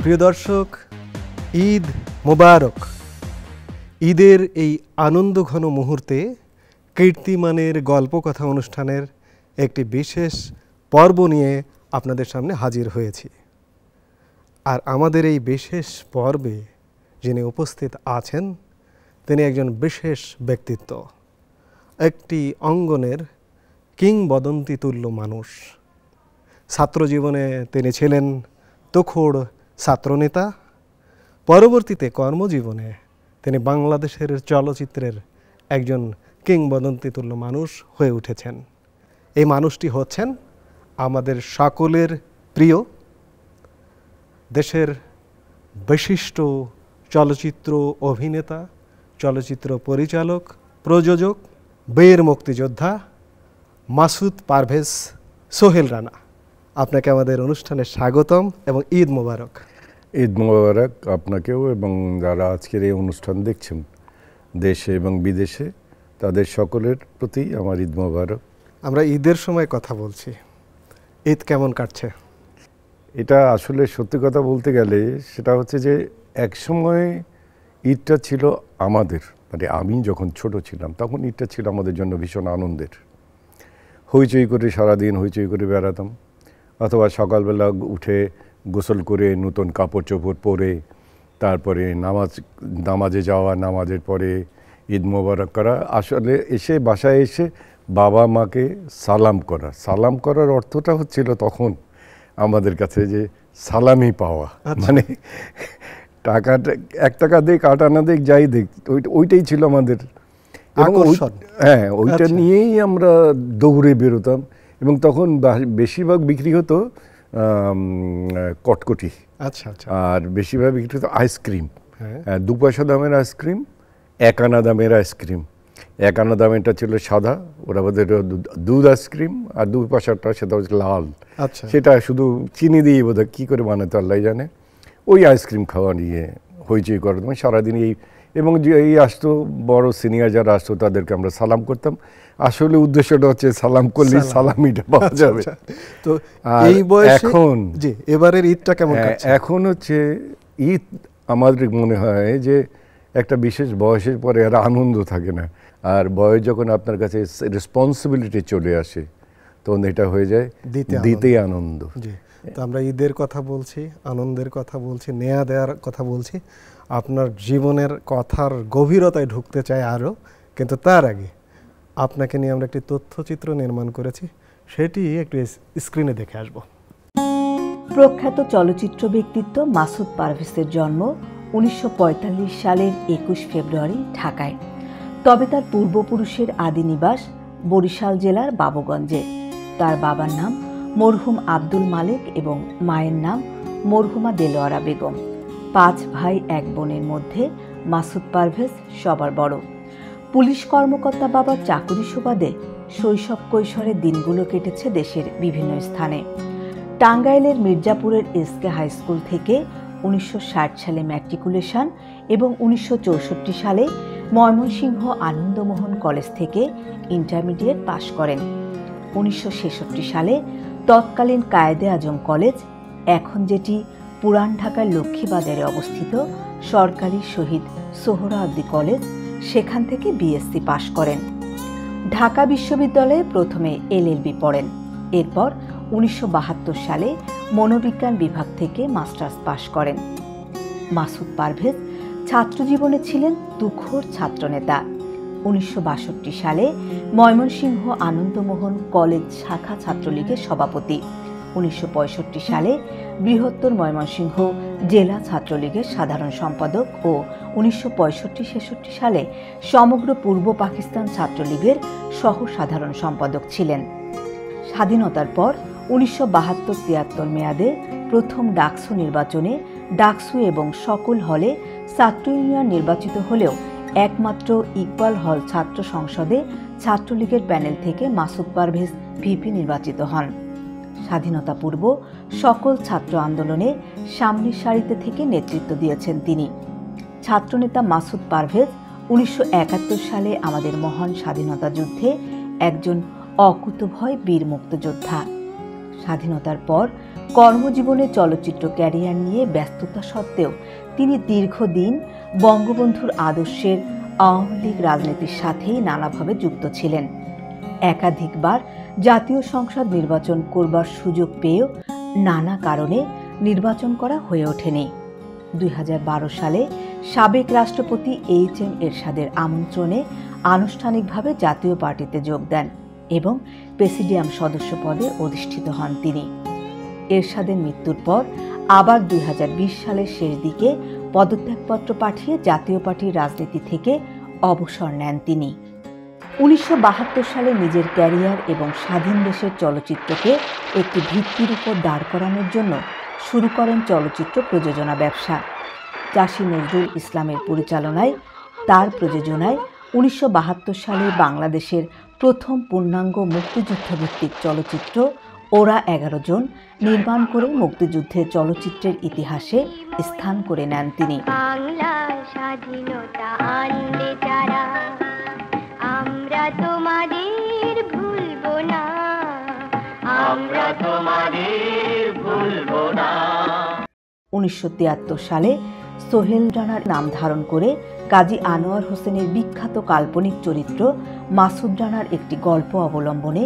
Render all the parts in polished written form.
প্রিয় দর্শক, ঈদ মোবারক। ঈদের এই আনন্দঘন মুহূর্তে কীর্তিমানের গল্পকথা অনুষ্ঠানের একটি বিশেষ পর্ব নিয়ে আপনাদের সামনে হাজির হয়েছি। আর আমাদের এই বিশেষ পর্বে যিনি উপস্থিত আছেন তিনি একজন বিশেষ ব্যক্তিত্ব, একটি অঙ্গনের কিংবদন্তি তুল্য মানুষ। ছাত্রজীবনে তিনি ছিলেন তুখোড় ছাত্রনেতা, পরবর্তীতে কর্মজীবনে তিনি বাংলাদেশের চলচ্চিত্রের একজন কিংবদন্তি তুল্য মানুষ হয়ে উঠেছেন। এই মানুষটি হচ্ছেন আমাদের সকলের প্রিয়, দেশের বিশিষ্ট চলচ্চিত্র অভিনেতা, চলচ্চিত্র পরিচালক, প্রযোজক, বীর মুক্তিযোদ্ধা মাসুদ পারভেজ সোহেল রানা। আপনাকে আমাদের অনুষ্ঠানে স্বাগতম এবং ঈদ মোবারক। ঈদ মোবারক আপনাকেও এবং যারা আজকের এই অনুষ্ঠান দেখছেন দেশে এবং বিদেশে, তাদের সকলের প্রতি আমার ঈদ মোবারক। আমরা ঈদের সময় কথা বলছি, ঈদ কেমন কাটছে? এটা আসলে সত্যি কথা বলতে গেলে সেটা হচ্ছে যে এক সময় ঈদটা ছিল আমাদের, মানে আমি যখন ছোট ছিলাম তখন ঈদটা ছিল আমাদের জন্য ভীষণ আনন্দের। হইচই করে সারাদিন হইচই করে বেড়াতাম, অথবা সকালবেলা উঠে গোসল করে নতুন কাপড় চোপড় পরে তারপরে নামাজে যাওয়া, নামাজের পরে ঈদ মোবারক করা। আসলে বাসায় এসে বাবা মাকে সালাম করার অর্থটা হচ্ছিল তখন আমাদের কাছে যে সালামি পাওয়া, মানে টাকাটা 1 টাকা দিক 8 আনা দিক যাই দিক, ওইটাই ছিল আমাদের। হ্যাঁ, ওইটা নিয়েই আমরা দৌড়ে বেরোতাম। এবং তখন বেশিরভাগ বিক্রি হতো কটকটি, আর বেশিরভাগ বিক্রি হতো আইসক্রিম। 2 পয়সা দামের আইসক্রিম, 1 আনা দামের আইসক্রিম। 1 আনা দামেরটা ছিল সাদা, ওরা বোধহয় দুধ আইসক্রিম, আর 2 পয়সাটা সেটা হচ্ছে লাল। সেটা শুধু চিনি দিয়ে বোধহয় কী করে বানাতো আল্লাহ জানে। ওই আইসক্রিম খাওয়া নিয়ে হইচই করতাম সারাদিন। এবং যে আসতো বড় সিনিয়র যারা আসতো তাদেরকে আমরা সালাম করতাম। আসলে উদ্দেশ্যটা হচ্ছে সালাম করলে সালামিটা পাওয়া যাবে। তো এই বয়সে এখন জি এবারের ঈদটা কেমন কাটছে? এখন হচ্ছে ঈদ আমাদের মনে হয় যে একটা বিশেষ বয়সের পরে আর আনন্দ থাকে না, আর বয়স যখন আপনার কাছে রেসপন্সিবিলিটি চলে আসে তখন এটা হয়ে যায় দিতেই আনন্দ। জি, তো আমরা ঈদের কথা বলছি, আনন্দের কথা বলছি, নেয়া দেওয়ার কথা বলছি। আপনার জীবনের কথার গভীরতায় ঢুকতে চাই আরও, কিন্তু তার আগে আপনাকে নিয়ে আমরা একটি তথ্যচিত্র নির্মাণ করেছি, সেটি একটু স্ক্রিনে দেখে আসব। প্রখ্যাত চলচ্চিত্র ব্যক্তিত্ব মাসুদ পারভেজের জন্ম 1945 সালের 21 ফেব্রুয়ারি ঢাকায়। তবে তার পূর্বপুরুষের আদি নিবাস বরিশাল জেলার বাবুগঞ্জে। তার বাবার নাম মরহুম আব্দুল মালেক এবং মায়ের নাম মরহুমা দেলোয়ারা বেগম। 5 ভাই 1 বোনের মধ্যে মাসুদ পারভেজ সবার বড়। পুলিশ কর্মকর্তা বাবার চাকুরি সুবাদে শৈশব কৈশোরের দিনগুলো কেটেছে দেশের বিভিন্ন স্থানে। টাঙ্গাইলের মির্জাপুরের এসকে হাই স্কুল থেকে 1960 সালে ম্যাট্রিকুলেশন এবং 1964 সালে ময়মনসিংহ আনন্দমোহন কলেজ থেকে ইন্টারমিডিয়েট পাশ করেন। 1966 সালে তৎকালীন কায়েদে আজম কলেজ, এখন যেটি পুরান ঢাকার লক্ষ্মীবাজারে অবস্থিত সরকারি শহীদ সোহরাওয়ার্দী কলেজ, সেখান থেকে বিএসসি পাশ করেন। ঢাকা বিশ্ববিদ্যালয়ে প্রথমে এলএলবি পড়েন। এরপর 1972 সালে মনোবিজ্ঞান বিভাগ থেকে মাস্টার্স পাশ করেন। মাসুদ পারভেজ ছাত্রজীবনে ছিলেন তুখোড় ছাত্রনেতা। 1962 সালে ময়মনসিংহ আনন্দমোহন কলেজ শাখা ছাত্রলীগের সভাপতি। 1965 সালে বৃহত্তর ময়মনসিংহ জেলা ছাত্রলীগের সাধারণ সম্পাদক ও 1965-66 সালে সমগ্র পূর্ব পাকিস্তান ছাত্রলীগের সহ সাধারণ সম্পাদক ছিলেন। স্বাধীনতার পর 1972-73 মেয়াদে প্রথম ডাকসু নির্বাচনে ডাকসু এবং সকল হলে ছাত্র ইউনিয়ন নির্বাচিত হলেও একমাত্র ইকবাল হল ছাত্র সংসদে ছাত্রলীগের প্যানেল থেকে মাসুদ পারভেজ ভিপি নির্বাচিত হন। স্বাধীনতা পূর্ব সকল ছাত্র আন্দোলনে সামনের সারিতে থেকে নেতৃত্ব দিয়েছেন তিনি। ছাত্রনেতা মাসুদ পারভেজ 1971 সালে আমাদের মহান স্বাধীনতা যুদ্ধে একজন অকুতভয় বীর মুক্তিযোদ্ধা। স্বাধীনতার পর কর্মজীবনে চলচ্চিত্র ক্যারিয়ার নিয়ে ব্যস্ততা সত্ত্বেও তিনি দীর্ঘদিন বঙ্গবন্ধুর আদর্শের আওয়ামী লীগ রাজনীতির সাথেই নানাভাবে যুক্ত ছিলেন। একাধিকবার জাতীয় সংসদ নির্বাচন করবার সুযোগ পেয়েও নানা কারণে নির্বাচন করা হয়ে ওঠেনি। 2012 সালে সাবেক রাষ্ট্রপতি এইচ.এম. এরশাদের আমন্ত্রণে আনুষ্ঠানিকভাবে জাতীয় পার্টিতে যোগ দেন এবং প্রেসিডিয়াম সদস্য পদে অধিষ্ঠিত হন তিনি। এরশাদের মৃত্যুর পর আবার 2020 সালের শেষ দিকে পদত্যাগপত্র পাঠিয়ে জাতীয় পার্টির রাজনীতি থেকে অবসর নেন তিনি। 1972 সালে নিজের ক্যারিয়ার এবং স্বাধীন দেশের চলচ্চিত্রকে একটি ভিত্তির উপর দাঁড় করানোর জন্য শুরু করেন চলচ্চিত্র প্রযোজনা ব্যবসা। চাষী নজরুল ইসলামের পরিচালনায় তার প্রযোজনায় 1972 সালে বাংলাদেশের প্রথম পূর্ণাঙ্গ মুক্তিযুদ্ধভিত্তিক চলচ্চিত্র ওরা 11 জন নির্মাণ করে মুক্তিযুদ্ধের চলচ্চিত্রের ইতিহাসে স্থান করে নেন তিনি। বাংলার স্বাধীনতা আনতে যারা, আমরা তোমাদের ভুলবো না, আমরা তোমাদের ভুলবো না। 1973 সালে সোহেল রানার নাম ধারণ করে কাজী আনোয়ার হোসেনের বিখ্যাত কাল্পনিক চরিত্র মাসুদ রানার একটি গল্প অবলম্বনে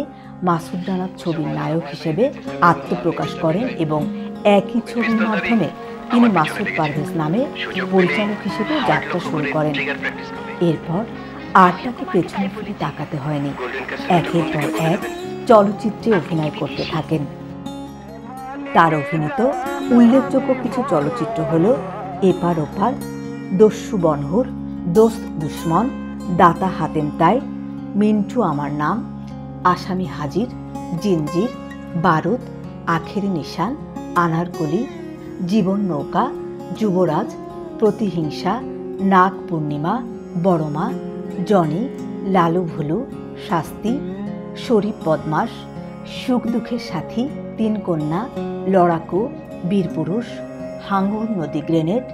মাসুদ রানার ছবির নায়ক হিসেবে আত্মপ্রকাশ করেন এবং একই ছবির মাধ্যমে তিনি মাসুদ পারভেজ নামে পরিচালক হিসেবে যাত্রা শুরু করেন। এরপর আর তাকে পেছনে ফিরে তাকাতে হয়নি, একের পর এক চলচ্চিত্রে অভিনয় করতে থাকেন। তার অভিনীত উল্লেখযোগ্য কিছু চলচ্চিত্র হল এপার ওপার, দস্যু বনহুর, দোস্ত দুশ্মন, দাতা হাতেম তাই, মিন্টু আমার নাম, আসামি হাজির, জিঞ্জির, বারুদ, আখেরি নিশান, আনারকলি, জীবন নৌকা, যুবরাজ, প্রতিহিংসা, নাগ পূর্ণিমা, বড়মা, জনি, লালু ভুলু, শাস্তি, শরীফ বদমাস, সুখ দুঃখের সাথী, তিন কন্যা, লড়াকু, বীরপুরুষ, হাঙ্গর নদী গ্রেনেড,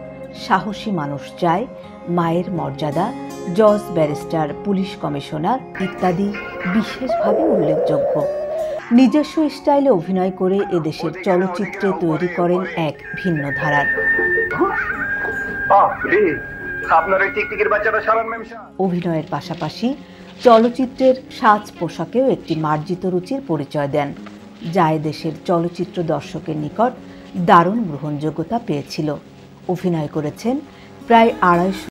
সাহসী মানুষ চায়, মায়ের মর্যাদা, জজ ব্যারিস্টার পুলিশ কমিশনার ইত্যাদি বিশেষভাবে উল্লেখযোগ্য। নিজস্ব স্টাইলে অভিনয় করে এদেশের চলচ্চিত্রে তৈরি করেন এক ভিন্ন ধারার। অভিনয়ের পাশাপাশি চলচ্চিত্রের সাজ পোশাকেও একটি মার্জিত রুচির পরিচয় দেন, যা এদেশের চলচ্চিত্র দর্শকের নিকট দারুণ গ্রহণযোগ্যতা পেয়েছিল। অভিনয় করেছেন প্রায় 250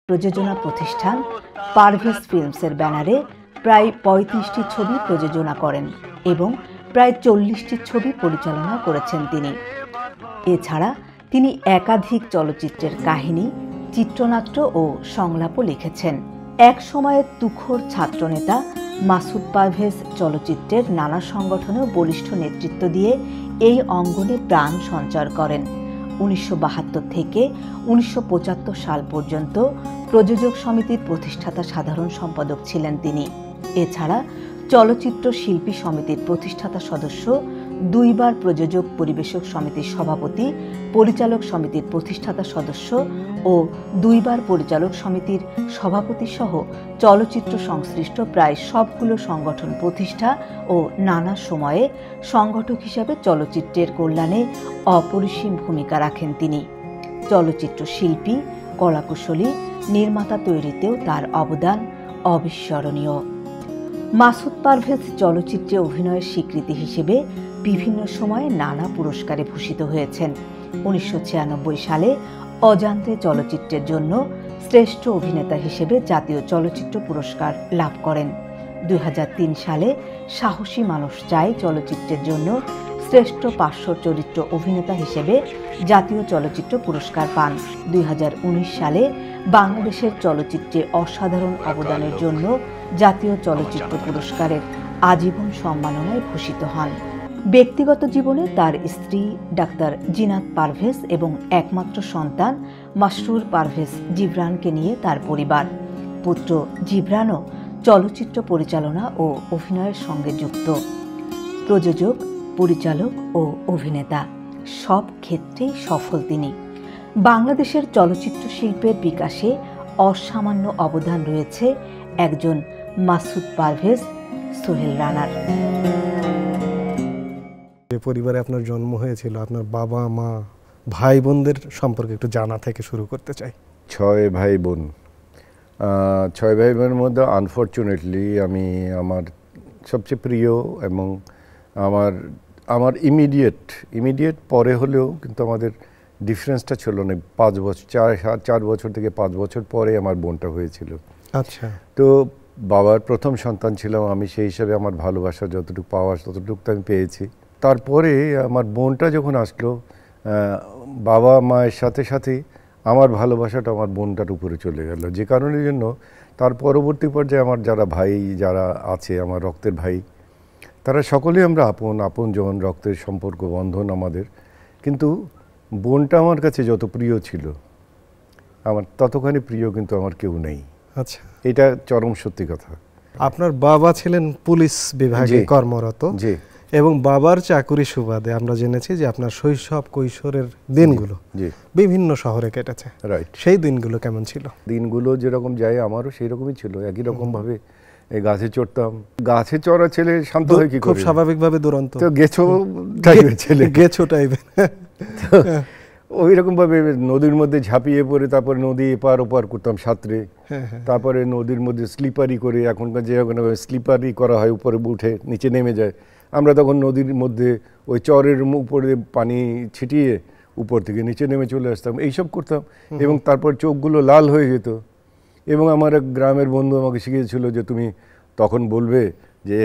প্রযোজনা প্রতিষ্ঠান পারভেজ ফিল্মসের ব্যানারে প্রায় 35টি ছবি প্রযোজনা করেন এবং প্রায় 40টি ছবি পরিচালনা করেছেন তিনি। এছাড়া তিনি একাধিক চলচ্চিত্রের কাহিনী, চিত্রনাট্য ও সংলাপও লিখেছেন। এক সময়ের তুখোড় ছাত্রনেতা মাসুদ পারভেজ চলচ্চিত্রের নানা সংগঠনেও বলিষ্ঠ নেতৃত্ব দিয়ে এই অঙ্গনে প্রাণ সঞ্চার করেন। 1972 থেকে 1975 সাল পর্যন্ত প্রযোজক সমিতির প্রতিষ্ঠাতা সাধারণ সম্পাদক ছিলেন তিনি। এছাড়া চলচ্চিত্র শিল্পী সমিতির প্রতিষ্ঠাতা সদস্য, 2 বার প্রযোজক পরিবেশক সমিতির সভাপতি, পরিচালক সমিতির প্রতিষ্ঠাতা সদস্য ও 2 বার পরিচালক সমিতির সভাপতি সহ চলচ্চিত্র সংশ্লিষ্ট প্রায় সবগুলো সংগঠন প্রতিষ্ঠা ও নানা সময়ে সংগঠক হিসাবে চলচ্চিত্রের কল্যাণে অপরিসীম ভূমিকা রাখেন তিনি। চলচ্চিত্র শিল্পী, কলাকুশলী, নির্মাতা তৈরিতেও তার অবদান অবিস্মরণীয়। মাসুদ পারভেজ চলচ্চিত্রে অভিনয়ের স্বীকৃতি হিসেবে বিভিন্ন সময়ে নানা পুরস্কারে ভূষিত হয়েছেন। 1996 সালে অজান্তে চলচ্চিত্রের জন্য শ্রেষ্ঠ অভিনেতা হিসেবে জাতীয় চলচ্চিত্র পুরস্কার লাভ করেন। 2003 সালে সাহসী মানুষ চাই চলচ্চিত্রের জন্য শ্রেষ্ঠ পার্শ্ব চরিত্র অভিনেতা হিসেবে জাতীয় চলচ্চিত্র পুরস্কার পান। 2019 সালে বাংলাদেশের চলচ্চিত্রে অসাধারণ অবদানের জন্য জাতীয় চলচ্চিত্র পুরস্কারের আজীবন সম্মাননায় ভূষিত হন। ব্যক্তিগত জীবনে তার স্ত্রী ডাক্তার জিনাত পারভেজ এবং একমাত্র সন্তান মাসরুর পারভেজ জিবরানকে নিয়ে তার পরিবার। পুত্র জিবরানও চলচ্চিত্র পরিচালনা ও অভিনয়ের সঙ্গে যুক্ত। প্রযোজক, পরিচালক ও অভিনেতা, সব ক্ষেত্রেই সফল তিনি। বাংলাদেশের চলচ্চিত্র শিল্পের বিকাশে অসামান্য অবদান রয়েছে একজন মাসুদ পারভেজ সোহেল রানার। যে পরিবারে আপনার জন্ম হয়েছিল, আপনার বাবা মা ভাই বোনদের সম্পর্কে একটু জানা থেকে শুরু করতে চাই। 6 ভাই বোন। 6 ভাই বোনের মধ্যে আনফর্চুনেটলি আমি আমার সবচেয়ে প্রিয় এবং আমার ইমিডিয়েট পরে হলেও কিন্তু আমাদের ডিফারেন্সটা ছিল না। 5 বছর 4 বছর থেকে 5 বছর পরে আমার বোনটা হয়েছিল। আচ্ছা। তো বাবার প্রথম সন্তান ছিলাম আমি, সেই হিসাবে আমার ভালোবাসা যতটুকু পাওয়ার ততটুকু আমি পেয়েছি। তারপরে আমার বোনটা যখন আসলো, বাবা মায়ের সাথে সাথে আমার ভালোবাসাটা আমার বোনটার উপরে চলে গেল, যে কারণের জন্য তার পরবর্তী পর্যায়ে আমার যারা আছে আমার রক্তের ভাই, তারা সকলেই আমরা আপনজন, রক্তের সম্পর্ক বন্ধন আমাদের। কিন্তু বোনটা আমার কাছে যত প্রিয় ছিল, আমার ততখানি প্রিয় কিন্তু আমার কেউ নেই। আচ্ছা, এটা চরম সত্যি কথা। আপনার বাবা ছিলেন পুলিশ বিভাগে কর্মরত, জি, এবং বাবার চাকুরি সুবাদে আমরা জেনেছি যে আপনার শৈশব কৈশোরের দিনগুলো জি বিভিন্ন শহরে কেটেছে। রাইট। সেই দিনগুলো কেমন ছিল? দিনগুলো যেরকম যায় আমারও সেই রকমই ছিল। একই রকম ভাবে এই গাছে চড়তাম। গাছে চড়া ছেলে শান্ত হয়ে কি করে? খুব স্বাভাবিকভাবে দুরন্ত, তো গেছো টাইপের ছেলে, গেছো টাইপের। ওই রকম ভাবে নদীর মধ্যে ঝাঁপিয়ে পড়ে তারপরে নদী এপার ওপার করতাম সাঁতরে। তারপরে নদীর মধ্যে স্লিপারি করে, এখনকার যে স্লিপারি করা হয়, উপরে উঠে নিচে নেমে যায়, আমরা তখন নদীর মধ্যে ওই চরের উপরে পানি ছিটিয়ে উপর থেকে নিচে নেমে চলে আসতাম, এইসব করতাম। এবং তারপর চোখগুলো লাল হয়ে যেত। এবং আমার এক গ্রামের বন্ধু আমাকে শিখিয়েছিল যে তুমি তখন বলবে যে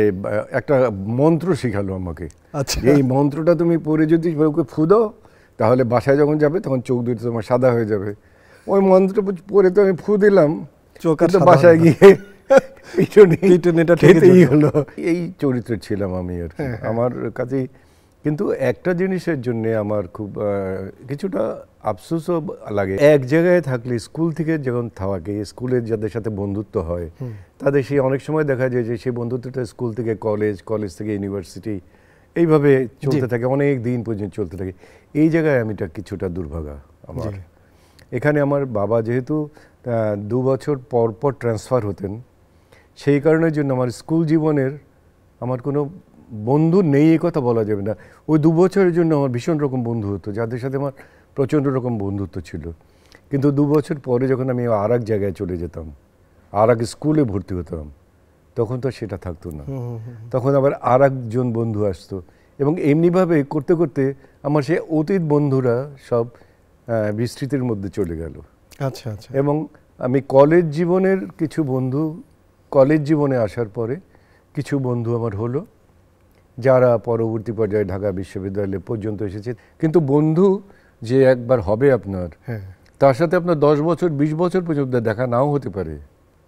একটা মন্ত্র শিখালো আমাকে। আচ্ছা। এই মন্ত্রটা তুমি পড়ে যদি ওকে ফু দাও, তাহলে বাসায় যখন যাবে তখন চোখ দুটো তোমার সাদা হয়ে যাবে। ওই মন্ত্রটা পড়ে তো আমি ফু দিলাম, বাসায় গিয়ে হলো। এই চরিত্রে ছিলাম আমি আর কি। আমার কাছে কিন্তু একটা জিনিসের জন্য আমার খুব কিছুটা আফসোসও লাগে। এক জায়গায় থাকলে স্কুল থেকে যখন থাকে, স্কুলের যাদের সাথে বন্ধুত্ব হয় তাদের সেই অনেক সময় দেখা যায় যে সেই বন্ধুত্বটা স্কুল থেকে কলেজ থেকে ইউনিভার্সিটি এইভাবে চলতে থাকে, অনেক দিন পর্যন্ত চলতে থাকে। এই জায়গায় আমিটা কিছুটা দুর্ভাগা আমার। এখানে আমার বাবা যেহেতু 2 বছর পর পর ট্রান্সফার হতেন, সেই কারণের জন্য আমার স্কুল জীবনের আমার কোনো বন্ধু নেই এই কথা বলা যাবে না। ওই 2 বছরের জন্য আমার ভীষণ রকম বন্ধু হতো, যাদের সাথে আমার প্রচণ্ড রকম বন্ধুত্ব ছিল। কিন্তু 2 বছর পরে যখন আমি আর এক জায়গায় চলে যেতাম, আর এক স্কুলে ভর্তি হতাম, তখন তো সেটা থাকতো না। তখন আবার আর একজন বন্ধু আসতো, এবং এমনিভাবে করতে করতে আমার সে অতীত বন্ধুরা সব বিস্তৃতির মধ্যে চলে গেল। আচ্ছা আচ্ছা। এবং আমি কলেজ জীবনের কিছু বন্ধু, কলেজ জীবনে আসার পরে কিছু বন্ধু আমার হলো, যারা পরবর্তী পর্যায়ে ঢাকা বিশ্ববিদ্যালয় পর্যন্ত এসেছে। কিন্তু বন্ধু যে একবার হবে আপনার, তার সাথে আপনার 10 বছর 20 বছর পর্যন্ত দেখা নাও হতে পারে,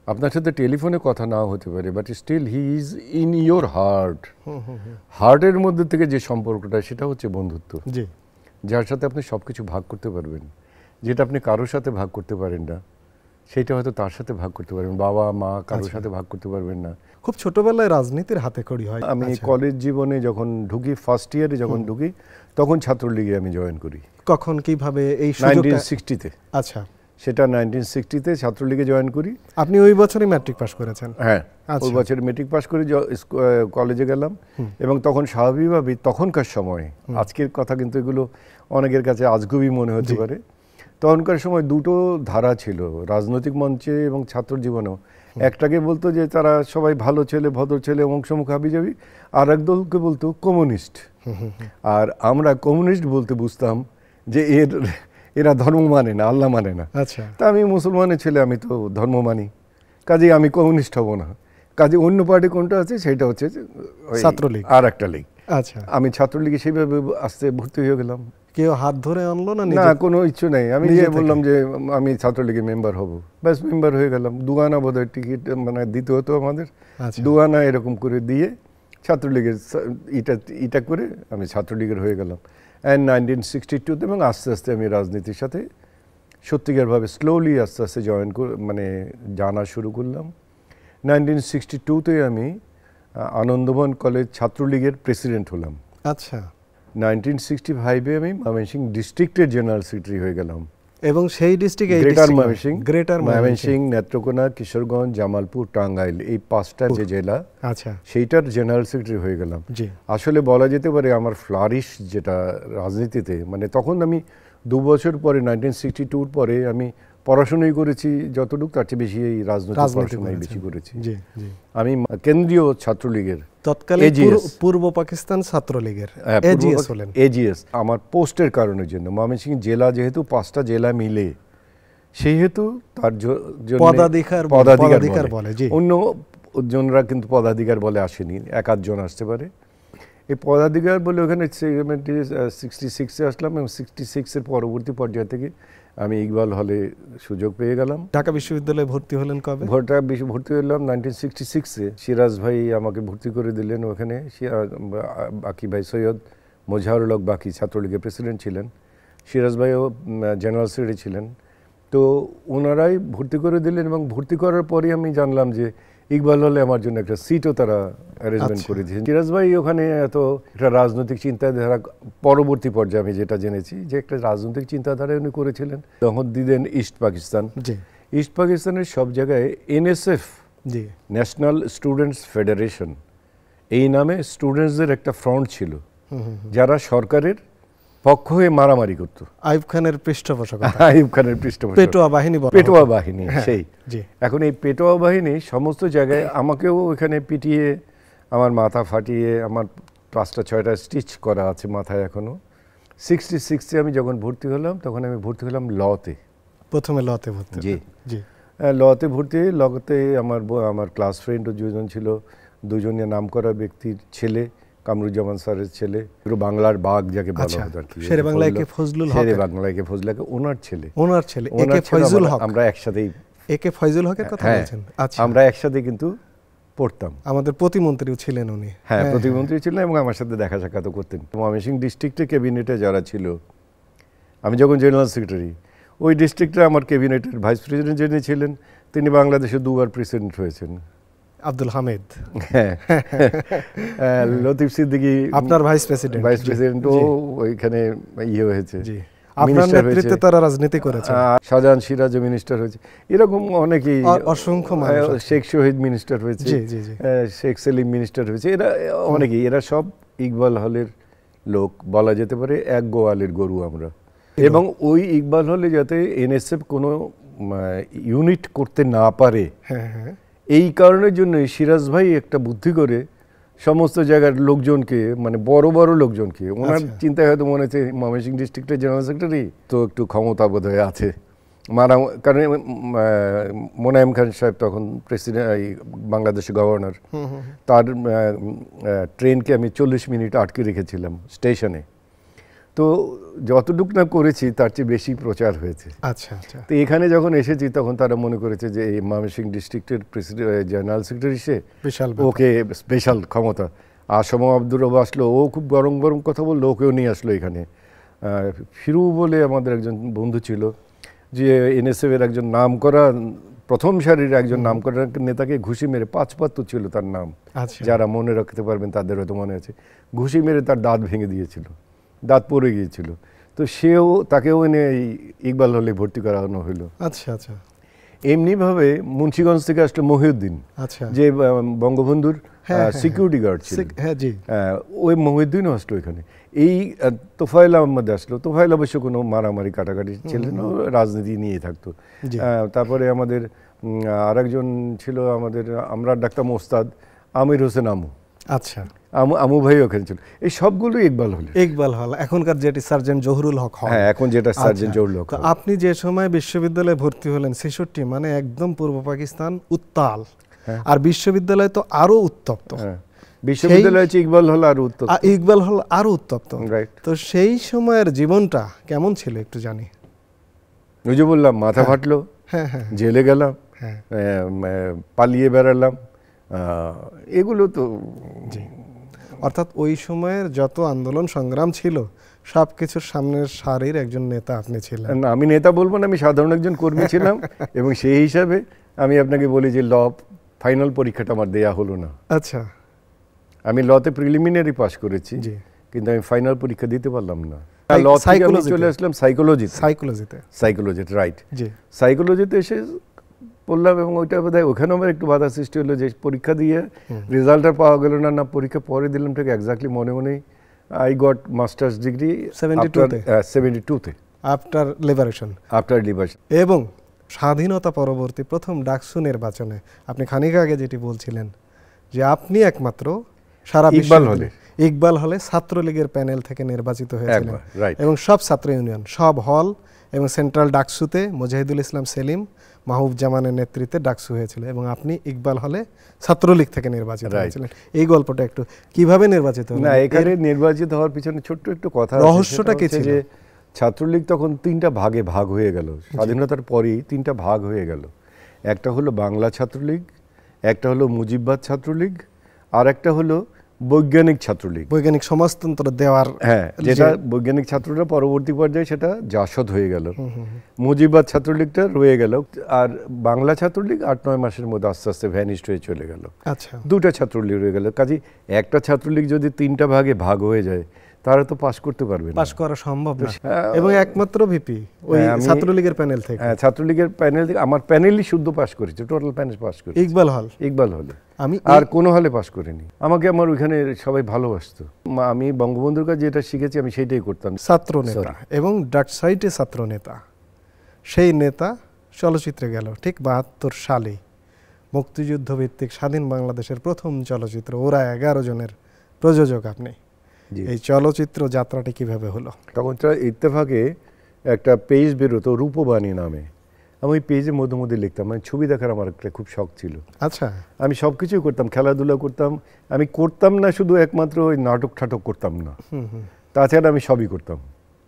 আপনার সাথে টেলিফোনে কথা নাও হতে পারে, but still he is in your heart. হার্টের মধ্যে থেকে যে সম্পর্কটা, সেটা হচ্ছে বন্ধুত্ব, যার সাথে আপনি সব কিছু ভাগ করতে পারবেন। যেটা আপনি কারোর সাথে ভাগ করতে পারেন না, সেটা হয়তো তার সাথে ভাগ করতে পারবেন। বাবা মা কারোর সাথে ভাগ করতে পারবেন না। খুব ছোটবেলায় রাজনীতির হাতে খড়ি হয়। আমি কলেজ জীবনে যখন ঢুকি, ফার্স্ট ইয়ারে যখন ঢুকি, তখন ছাত্রলীগে আমি জয়েন করি। কখন কিভাবে? এই 1960-তে। আচ্ছা, সেটা 1960-তে ছাত্রলীগে জয়েন করি। আপনি ওই বছরই ম্যাট্রিক পাস করেছেন? হ্যাঁ, ওই বছর মেট্রিক পাস করে কলেজে গেলাম। এবং তখন স্বাভাবিকভাবেই তখনকার সময়, আজকের কথা কিন্তু এগুলো অনেকের কাছে আজগুবি মনে হতে পারে, তখনকার সময় দুটো ধারা ছিল রাজনৈতিক মঞ্চে এবং ছাত্র জীবনেও। একটাকে বলতো যে তারা সবাই ভালো ছেলে, ভদ্র ছেলে, অংশমুখ হাবিজাবি, আর এক দলকে বলতো কমিউনিস্ট। আর আমরা কমিউনিস্ট বলতে বুঝতাম যে এরা ধর্ম মানে না, আল্লাহ মানে না। আচ্ছা। তা আমি মুসলমানের ছেলে, আমি তো ধর্ম মানি, কাজে আমি কমিউনিস্ট হব না। কাজে অন্য পার্টি কোনটা আছে সেটা হচ্ছে ছাত্রলীগ, আর একটা লীগ। আচ্ছা। আমি ছাত্রলীগে সেইভাবে আসতে ভর্তি হয়ে গেলাম। কেউ হাত ধরে আনলো না? না, কোনো ইচ্ছু নেই। আমি বললাম যে আমি ছাত্রলীগের মেম্বার হব, ব্যাস মেম্বার হয়ে গেলাম। 2 আনা বোধহয় টিকিট মানে দিতে হতো আমাদের, 2 আনা এরকম করে দিয়ে ছাত্রলীগের এটা করে আমি ছাত্রলীগের হয়ে গেলাম। অ্যান্ড 1962 এবং আস্তে আস্তে আমি রাজনীতির সাথে সত্যিকারভাবে স্লোলি আস্তে আস্তে মানে জানা শুরু করলাম। 1962-তে আমি আনন্দবন কলেজ ছাত্রলীগের প্রেসিডেন্ট হলাম। আচ্ছা। 1965-এ আমি ময়মনসিংহ ডিস্ট্রিক্টের জেনারেল সেক্রেটারি হয়ে গেলাম। এবং সেই ডিস্ট্রিক্টে গ্রেটার ময়মনসিংহ, নেত্রকোনা, কিশোরগঞ্জ, জামালপুর, টাঙ্গাইল, এই 5টা যে জেলা, আচ্ছা, সেইটার জেনারেল সেক্রেটারি হয়ে গেলাম। জি। আসলে বলা যেতে পারে আমার ফ্লারিশ যেটা রাজনীতিতে, মানে তখন আমি 2 বছর পরে 1962-র পরে আমি পড়াশোনাই করেছি যতটুকু, তার চেয়ে বেশি এই রাজনৈতিক পড়াশোনাই বেশি করেছি। আমি কেন্দ্রীয় ছাত্রলীগের তৎকালীন পূর্ব পাকিস্তান ছাত্রলীগের এজিএস আমার পোস্টের কারণের জন্য ময়মনসিংহ জেলা যেহেতু 5টা জেলা মিলে, সেহেতু তার জন্য পদাধিকার বলে। অন্য জনরা কিন্তু পদাধিকার বলে আসেনি, 1-8 জন আসতে পারে। এই পদাধিকার বলে ওখানে 66-এ আসলাম এবং 66-এর পরবর্তী পর্যায় থেকে আমি ইকবাল হলে সুযোগ পেয়ে গেলাম। ঢাকা বিশ্ববিদ্যালয়ে ভর্তি হলেন কবে? ভর্তি হলাম 1966-এ। সিরাজ ভাই আমাকে ভর্তি করে দিলেন ওখানে। বাকি ভাই সৈয়দ মোজাহারুল হক বাকি ছাত্রলীগের প্রেসিডেন্ট ছিলেন, সিরাজ ভাইও জেনারেল সেক্রেটারি ছিলেন। তো ওনারাই ভর্তি করে দিলেন এবং ভর্তি করার পরই আমি জানলাম যে ইকবাল হলে আমার জন্য একটা সিটও তারা অ্যারেঞ্জমেন্ট করে দিয়েছেন। সিরাজ ভাই ওখানে এত একটা রাজনৈতিক চিন্তাধারা, পরবর্তী পর্যায়ে আমি যেটা জেনেছি যে একটা রাজনৈতিক চিন্তাধারা উনি করেছিলেন। তখন দিলেন ইস্ট পাকিস্তান। ইস্ট পাকিস্তানের সব জায়গায় এনএসএফ, ন্যাশনাল স্টুডেন্টস ফেডারেশন, এই নামে স্টুডেন্টসদের একটা ফ্রন্ট ছিল, যারা সরকারের পক্ষ হয়ে মারামারি করত। আইয়ুব খানের পৃষ্ঠপোষকতা, পেটোয়া বাহিনী সেই। এখন এই পেটোয়া বাহিনী সমস্ত জায়গায় আমাকেও ওখানে পিটিয়ে, আমার মাথা ফাটিয়ে, আমার 5টা-6টা স্টিচ করা আছে মাথায় এখনো। 66-এ আমি যখন ভর্তি হলাম তখন আমি ভর্তি হলাম লতে। প্রথমে লতে ভর্তি? জি। লতে ভর্তি, লতে আমার ক্লাস ফ্রেন্ড 2জন ছিল, 2জনের নাম করা ব্যক্তির ছেলে, কামরুজ্জামান স্যারের ছেলে, বাংলার বাঘ যাকে বলা হতো আর কি, শেরে বাংলা একে ফজলুল হক, ওনার ছেলে একে ফয়জুল হক। আমরা একসাথেই একে ফয়জুল হকের কথা বলছেন? আচ্ছা, আমরা একসাথে কিন্তু পড়তাম। আমাদের প্রতিমন্ত্রীও ছিলেন উনি। হ্যাঁ, প্রতিমন্ত্রী ছিলেন এবং আমার সাথে দেখা সাক্ষাৎ করতেন। ময়মনসিংহ ডিস্ট্রিক্টের ক্যাবিনেটে যারা ছিল, আমি যখন জেনারেল সেক্রেটারি, ওই ডিস্ট্রিক্টে আমার ক্যাবিনেটের ভাইস প্রেসিডেন্ট যিনি ছিলেন, তিনি বাংলাদেশে 2বার প্রেসিডেন্ট হয়েছেন, আব্দুল হামিদ। লতিফ সিদ্দিকী আপনার ভাইস প্রেসিডেন্ট, ও ওইখানে ইয়ে হয়েছে, আপনার নেতৃত্বে তারা রাজনীতি করেছে। শাহজাহান সিরাজ মিনিস্টার হয়েছে, এরকম অনেকেই, অসংখ্য মানুষ, শেখ শহীদ মিনিস্টার হয়েছে, শেখ সেলিম মিনিস্টার হয়েছে, এরা অনেকেই, এরা সব ইকবাল হলের লোক বলা যেতে পারে, এক গোয়ালের গরু আমরা। এবং ওই ইকবাল হলে যাতে এনএসএফ কোনো ইউনিট করতে না পারে, এই কারণের জন্য সিরাজ ভাই একটা বুদ্ধি করে সমস্ত জায়গার লোকজনকে, মানে বড় বড় লোকজনকে, ওনার চিন্তায় হয়তো মনে হচ্ছে ময়মনসিংহ ডিস্ট্রিক্টের জেনারেল সেক্রেটারি তো একটু ক্ষমতা বোধ হয়ে আছে, কারণ মোনায়েম খান সাহেব তখন প্রেসিডেন্ট, বাংলাদেশের গভর্নর, তার ট্রেনকে আমি 40 মিনিট আটকে রেখেছিলাম স্টেশনে। তো যতটুকু না করেছি তার চেয়ে বেশি প্রচার হয়েছে। আচ্ছা। তো এখানে যখন এসেছি তখন তারা মনে করেছে যে এই ময়মনসিংহ ডিস্ট্রিক্টের প্রেসিডেন্ট, জেনারেল সেক্রেটারি, সে ওকে স্পেশাল ক্ষমতা। আসম আব্দুর রব আসলো, ও খুব গরম গরম কথা বললো, ওকেও নিয়ে আসলো এখানে। ফিরু বলে আমাদের একজন বন্ধু ছিল, যে এনএসএফের একজন নাম করা, প্রথম সারির একজন নাম করা নেতাকে ঘুষি মেরে, 5 ছিল তার নাম, যারা মনে রাখতে পারবেন তাদের হয়তো মনে আছে, ঘুষি মেরে তার দাঁত ভেঙে দিয়েছিল, দাঁত পড়ে গিয়েছিল। তো তাকেও এনে ইকবাল হলে ভর্তি করানো হলো। আচ্ছা। এমনিভাবে মুন্সিগঞ্জ থেকে আসলো মহিউদ্দিন, যে বঙ্গবন্ধুর সিকিউরিটি গার্ড ছিল, ওই মহিউদ্দিনও আসলো এখানে। এই তোফায়েল আহমদ আসলো। তোফায়েল অবশ্য কোনো মারামারি কাটাকাটি ছিলেন, রাজনীতি নিয়ে থাকতো। তারপরে আমাদের আরেকজন ছিল, আমাদের আমরা ডাক্তার মোস্তাদ, আমির হোসেন আমু। আচ্ছা, আমু ভাই ওখানে ছিল। এই সবগুলো ইকবাল হল, এখনকার যেটি সার্জেন্ট জহুরুল হক। হ্যাঁ, এখন যেটা সার্জেন্ট জহুরুল হক। আপনি যে সময় বিশ্ববিদ্যালয়ে ভর্তি হলেন 66, মানে একদম পূর্ব পাকিস্তান উত্তাল, আর বিশ্ববিদ্যালয় তো আরো উত্তপ্ত। বিশ্ববিদ্যালয়ে ইকবাল হল আরো উত্তপ্ত। তো সেই সময়ের জীবনটা কেমন ছিল একটু জানি। ওই যে বললাম, মাথা ফাটলো, জেলে গেলাম, পালিয়ে বেড়ালাম, এগুলো তো অর্থাৎ ওই সময়ের যত আন্দোলন সংগ্রাম ছিল সব কিছুর সামনের সারির একজন নেতা আপনি ছিলেন। না, আমি নেতা বলবো না, আমি সাধারণ একজন কর্মী ছিলাম এবং সেই হিসাবে আমি আপনাকে বলি যে ল ফাইনাল পরীক্ষাটা আমার দেয়া হলো না। আচ্ছা, আমি লতে প্রিলিমিনারি পাস করেছি, জি। কিন্তু আমি ফাইনাল পরীক্ষা দিতে পারলাম না। সাই- ল থেকে আমি সাইকোলজিতে। চলে আসলাম সাইকোলজিতে। সাইকোলজিতে, রাইট। জি। সাইকোলজিতে এসে পড়লাম এবং ওইটা বোধহয় ওখানেও আমার একটু বাধা সৃষ্টি হলো যে পরীক্ষা দিয়ে রেজাল্টটা পাওয়া গেল না। না, পরীক্ষা পরে দিলাম ঠিক এক্স্যাক্টলি মনে নেই। আই গট মাস্টার্স ডিগ্রি 72-তে আফটার লিবারেশন। After liberation. এবং স্বাধীনতা পরবর্তী প্রথম ডাকসু নির্বাচনে আপনি খানিক আগে যেটি বলছিলেন যে আপনি একমাত্র সারা ইকবাল হলে ছাত্রলীগের প্যানেল থেকে নির্বাচিত হয়েছিলেন এবং সব ছাত্র ইউনিয়ন, সব হল এবং সেন্ট্রাল ডাকসুতে মুজাহিদুল ইসলাম সেলিম, মাহবুব জামানের নেতৃত্বে ডাকসু হয়েছিল এবং আপনি ইকবাল হলে ছাত্রলীগ থেকে নির্বাচিত হয়েছিলেন। এই গল্পটা একটু কিভাবে নির্বাচিত হলেন? না, এখানে নির্বাচিত হওয়ার পিছনে ছোট্ট একটু কথা, রহস্যটা কি ছিল? যে ছাত্রলীগ তখন 3টা ভাগে ভাগ হয়ে গেল, স্বাধীনতার পরেই 3টা ভাগ হয়ে গেল। একটা হলো বাংলা ছাত্রলীগ, একটা হলো মুজিববাদ ছাত্রলীগ, আর একটা হলো বৈজ্ঞানিক ছাত্রলীগ। বৈজ্ঞানিক সমাজতন্ত্র দেওয়ার, হ্যাঁ, যেটা বৈজ্ঞানিক ছাত্ররা পরবর্তী পর্যায়ে সেটা জাসদ হয়ে গেল। মুজিববাদ ছাত্রলীগটা রয়ে গেল, আর বাংলা ছাত্রলীগ 8-9 মাসের মধ্যে আস্তে আস্তে ভ্যানিস্ট হয়ে চলে গেল। আচ্ছা, 2টা ছাত্রলীগ রয়ে গেল। কাজে একটা ছাত্রলীগ যদি 3টা ভাগে ভাগ হয়ে যায় তারা তো পাস করতে পারবে না, পাস করা সম্ভব না। এবং একমাত্র ভিপি ওই ছাত্রলীগের প্যানেল থেকে। হ্যাঁ, ছাত্রলীগের প্যানেল থেকে আমার প্যানেলই শুদ্ধ পাস করেছে, টোটাল প্যানেল পাস করেছে ইকবাল হলে। আমি আর কোনো হলে পাস করিনি। আমাকে আমার ওইখানে সবাই ভালোবাসতো। আমি বঙ্গবন্ধুর কাছে যেটা শিখেছি আমি সেইটাই করতাম। ছাত্র নেতা এবং ডাকসাইটে ছাত্র নেতা, সেই নেতা চলচ্চিত্রে গেল ঠিক 72 সালে। মুক্তিযুদ্ধ ভিত্তিক স্বাধীন বাংলাদেশের প্রথম চলচ্চিত্র, ওরা 11 জনের প্রযোজক আপনি। এই চলচ্চিত্র যাত্রাটি কিভাবে হলো? তখন ইত্তেফাকে একটা পেজ বেরোতো রূপবাণী নামে। আমি ওই পেজের মধ্যে মধ্যে লিখতাম, মানে ছবি দেখার আমার একটা খুব শখ ছিল। আচ্ছা, আমি সব কিছুই করতাম, খেলাধুলা করতাম। আমি করতাম না শুধু একমাত্র ওই নাটক ঠাটক করতাম না, তাছাড়া আমি সবই করতাম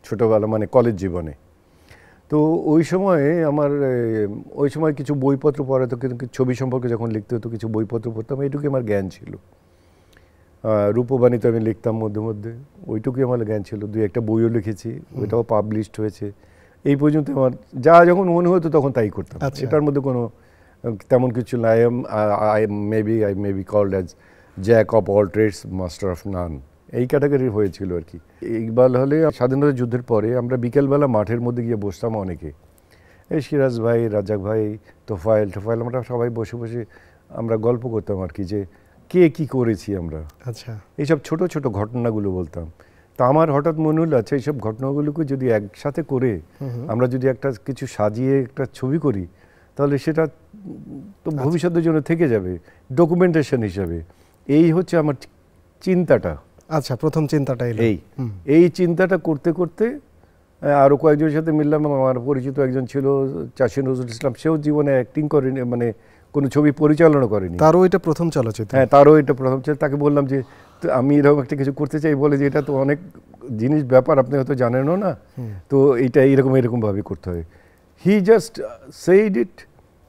ছোটোবেলা, মানে কলেজ জীবনে। তো ওই সময়ে আমার ওই সময় কিছু বইপত্র পড়া হতো, কিন্তু ছবি সম্পর্কে যখন লিখতে হতো কিছু বইপত্র পড়তাম, এইটুকুই আমার জ্ঞান ছিল। রূপবাণীতে আমি লিখতাম মধ্যে মধ্যে, ওইটুকুই আমার জ্ঞান ছিল। 2-1টা বইও লিখেছি, ওইটাও পাবলিশড হয়েছে। এই পর্যন্ত আমার যা যখন মনে হতো তখন তাই করতাম। এটার মধ্যে কোনো তেমন কিছু না। I may be called as jack of all trades master of none, এই ক্যাটাগরি হয়েছিল আর কি। ইকবাল হলে স্বাধীনতা যুদ্ধের পরে আমরা বিকেলবেলা মাঠের মধ্যে গিয়ে বসতাম অনেকে, এই সিরাজ ভাই, রাজ্জাক ভাই, তোফায়েল, আমরা সবাই বসে বসে আমরা গল্প করতাম আর কি, যে কে কি করেছি আমরা। আচ্ছা, এইসব ছোট ছোট ঘটনাগুলো বলতাম। তা আমার হঠাৎ মনে হলো, আচ্ছা এইসব ঘটনাগুলোকে যদি একসাথে করে আমরা যদি একটা কিছু সাজিয়ে একটা ছবি করি, তাহলে সেটা তো ভবিষ্যতের জন্য থেকে যাবে ডকুমেন্টেশন হিসাবে। এই হচ্ছে আমার চিন্তাটা। আচ্ছা, প্রথম চিন্তাটা এই চিন্তাটা করতে করতে আরও কয়েকজনের সাথে মিললাম। আমার পরিচিত একজন ছিল চাষী নজরুল ইসলাম, সেও জীবনে অ্যাক্টিং করেনি, মানে কোনো ছবি পরিচালনা করেনি। তারও এটা প্রথম চলচ্চিত্র। হ্যাঁ, তারও এটা প্রথম ছিল। তাকে বললাম যে আমি এরকম একটা কিছু করতে চাই, বলে যে এটা তো অনেক জিনিস ব্যাপার, আপনি হয়তো জানেনও না, তো এইটা এরকমভাবে করতে হয়। He just said it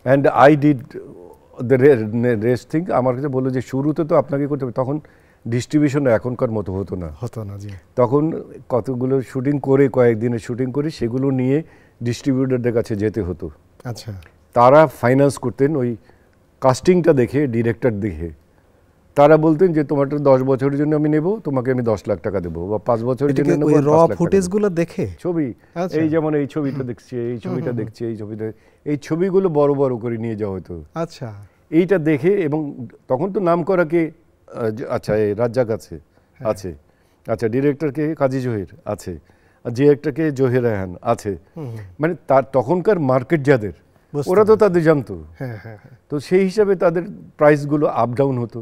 and I did the rest thing. আমার কাছে বললো যে শুরুতে তো আপনাকে করতে হবে। তখন ডিস্ট্রিবিউশন এখনকার মতো হতো না। জি। তখন কতগুলো শুটিং করে, কয়েকদিনের শুটিং করে সেগুলো নিয়ে ডিস্ট্রিবিউটরদের কাছে যেতে হতো। আচ্ছা, তারা ফাইন্যান্স করতেন ওই কাস্টিংটা দেখে, ডিরেক্টর দেখে। তারা বলতেন যে তোমারটা 10 বছরের জন্য আমি নেব, তোমাকে আমি 10 লাখ টাকা দেবো, বা 5 বছরের জন্য নেব। র ফুটেজগুলো দেখে ছবি, এই যেমন এই ছবিটা দেখছি, এই ছবিটা দেখছি, এই ছবিটা, এই ছবিগুলো বড় বড় করে নিয়ে যাওয়া হতো। আচ্ছা, এইটা দেখে, এবং তখন তো নাম করা কে, আচ্ছা এই রাজ্জাক আছে, আচ্ছা ডিরেক্টরকে কাজী জহির আছে, আর ডিরেক্টরকে জহির রায়হান আছে, মানে তার তখনকার মার্কেট যাদের, ওরা তো তাদের জানতো। তো সেই হিসাবে তাদের প্রাইসগুলো আপ ডাউন হতো।